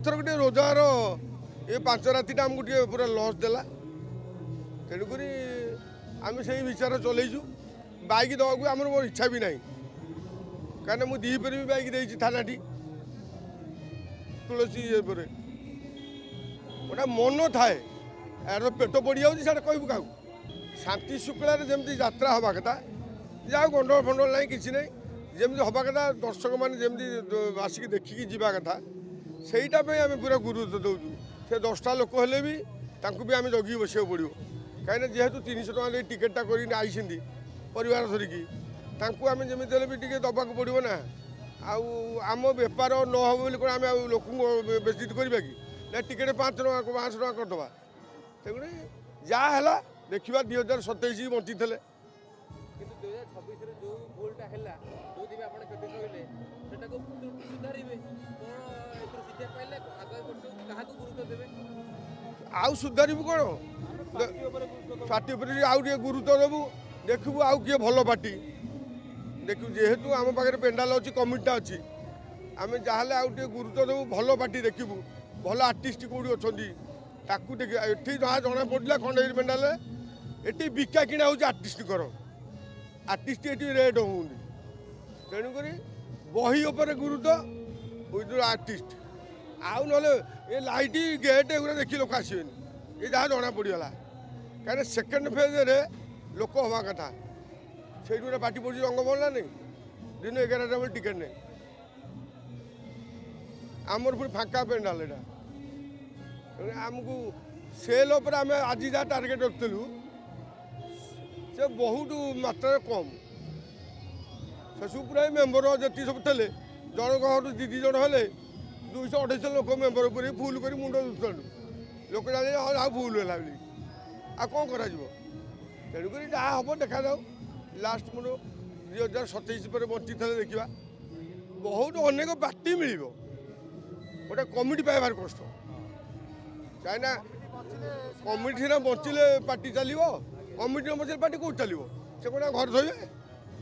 थर गोटे रोजगार ये 5 रातिटा आमको पूरा लस देला तेणुक आम से विचार चलैचु बैक देवाक आम मोर इच्छा भी ना कहीं मुझे दीपर भी बैक देती थाना तुलसी गोटे मन थाए यार पेट पड़ जाए कहू क्या शांति शुक्ला जमी यात्रा हवा कथा जहाँ गंडल फंडल ना कि ना जमी हवा कथा दर्शक मैंने आसिक देखिकी जावा कथा सहीटा आम पूरा गुरुत्व दौचु से 10टा लोक हेले भी भी आम जगी बसो पड़ो कहीं जेहेतु 300 टका टिकेटा कर आई परिवार धरिकी आम जमी भी टे दबाक पड़ो ना आम बेपार न हो बोली आम लोक बेजित करवा कि ना टिकेट 500 टका करदे तेणु जहाँ देखा 2027 बंची थे आउ सुधारू कौन पार्टी आउ गुरुत्व देवु देखू आउ किए भल पार्टी देखू जेहेतु आम पाखे पेंडाल अच्छी कमिटा अच्छी आम जहाँ आउ गुरुत्व देवु भल पार्टी देखू भल आर्टिस्ट कौटी अच्छा देख ये जहाँ जना पड़ा खंडगिरी पेंडाल ये बिका किଣା हो आर्टिस्ट आर्टिस्ट ये रेट हो तेणुक बही उपर गुरुत्व विथ आर्टिस्ट आउ ना ये लाइट गेट एगुरा देखी लोक आसबे ये जहाँ जना पड़गला कहीं सेकेंड फेज रे लोक हवा कथा से पार्टी पड़ी रंग बोल ना नहीं दिन 11टा बेल टिकेट नहीं आमर पुणी फाँका पेंडाल यहाँ आमको सेल उपर आम आज जहाँ टार्गेट रखिलु से बहुत मात्रा कम से सब पूरा मेम्बर जी सब थे जन घर दीदी जन हेले 200-250 लोक मेम्बर पर फुल कर मुंड दुसलु लोक जाने हाँ फुल है बोली आ कौन कर तेणुक जहाँ हम देखा जाऊ लास्ट मोर 2027 पर बंची थे देखा बहुत अनेक पार्टी मिल गोटे कमिटी पाइबार कष्ट कहीं कमिटी ना बचिले पार्टी चलो कमिटी न बचले पार्टी कौट चलो से कौन घर धोबे